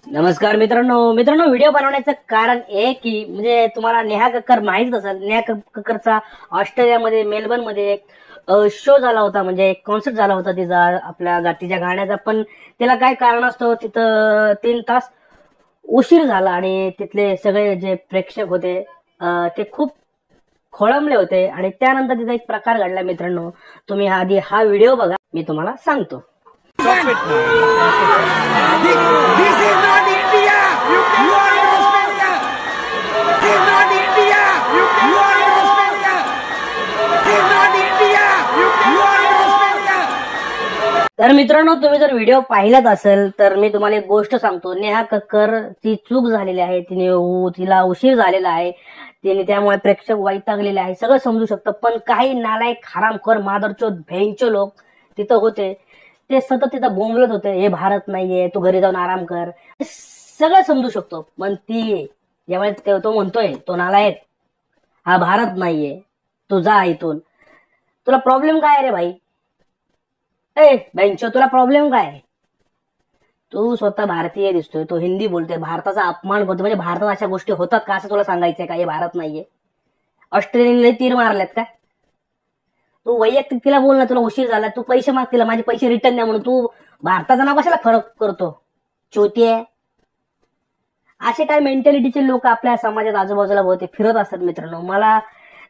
नमस्कार मित्रांनो व्हिडिओ बनवण्याचं कारण आहे की म्हणजे तुम्हाला नेहा कक्कर माहित असेल. नेहा कक्करचा ऑस्ट्रेलियामध्ये मेलबर्न मध्ये एक शो झाला होता, म्हणजे एक कॉन्सर्ट झाला होता तिचा, आपल्या तिच्या गाण्याचा. पण त्याला काय कारण असतो, तिथं 3 तास उशीर झाला आणि तिथले सगळे जे प्रेक्षक होते ते खूप खोळंबले होते. आणि त्यानंतर तिचा एक प्रकार घडला मित्रांनो. तुम्ही आधी हा व्हिडिओ बघा, मी तुम्हाला सांगतो. This is not India. You are in Australia. This is not India. You are in Australia. This is not India. You are in Australia. तर मित्रांनो, तुम्ही जर व्हिडिओ पाहिलाच असेल तर मी तुम्हाला एक गोष्ट सांगतो. नेहा कक्कर ची चूक झालेली आहे, तिला उशीर झालेला आहे, तिने त्यामुळे प्रेक्षक वैतागलेले आहे, सगळं समजू शकतं. पण काही नालायक हरामखोर मादरचोद भेंचो लोक तिथं होते, ते सतत तिथं बोंबलत होते, हे भारत नाहीये, तू घरी जाऊन आराम कर. सगळं समजू शकतो. पण ती ज्यावेळेस तो म्हणतोय, तो नालायक, हा भारत नाहीये, तू जा इथून. तुला प्रॉब्लेम काय रे भाई? ए बेंचो, तुला प्रॉब्लेम काय? तू स्वतः भारतीय दिसतोय, तो हिंदी बोलतोय, भारताचा अपमान करतोय. म्हणजे भारतात अशा गोष्टी होतात का असं तुला सांगायचंय का? हे भारत नाहीये. ऑस्ट्रेलियाने तीर मारल्यात का? तू वैयक्तिक तिला बोल ना, तुला उशीर झाला, तू पैसे माग तिला, माझे पैसे रिटर्न द्या म्हणून. तू भारताचं नाव कशाला फरक करतो? चोतीये. असे काय मेंटॅलिटीचे लोक आपल्या समाजात आजूबाजूला बहुतेक फिरत असतात मित्रांनो.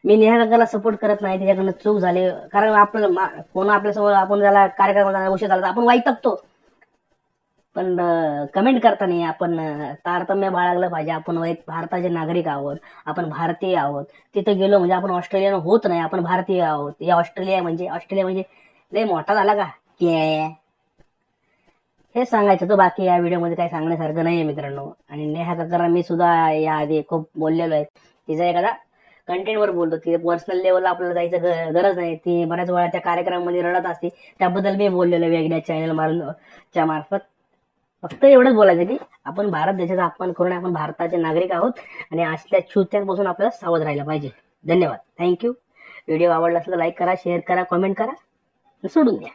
मी नेहा कक्करला सपोर्ट करत नाही, त्याच्याकडनं चूक झाली. कारण आपल्याला कोण आपल्यासमोर, आपण ज्याला कार्यक्रमाला उशीर झाला आपण वैतागतो. पण कमेंट करताना आपण तारतम्य बाळगलं पाहिजे. आपण भारताचे नागरिक आहोत, आपण भारतीय आहोत. तिथे गेलो म्हणजे आपण ऑस्ट्रेलियन होत नाही, आपण भारतीय आहोत. या ऑस्ट्रेलिया म्हणजे लय मोठा झाला का हे सांगायचं तो. बाकी या व्हिडिओमध्ये काही सांगण्यासारखं नाहीये मित्रांनो. आणि नेहा कक्करला मी सुद्धा याआधी खूप बोललेलो आहे. तिचा एखादा कंटेंटवर बोलतो, ती पर्सनल लेवलला आपल्याला जायचं गरज नाही. ती बऱ्याच वेळा त्या कार्यक्रमामध्ये रडत असते, त्याबद्दल मी बोललेलो वेगळ्या चॅनल मार्फत. फक्त एवढंच बोलायचं की आपण भारत देशाचा अपमान करू नये, आपण भारताचे नागरिक आहोत आणि असल्या छुत्यांपासून आपल्याला सावध राहायला पाहिजे. धन्यवाद, थँक्यू. व्हिडिओ आवडला असेल तर लाईक करा, शेअर करा, कमेंट करा, सोडून द्या.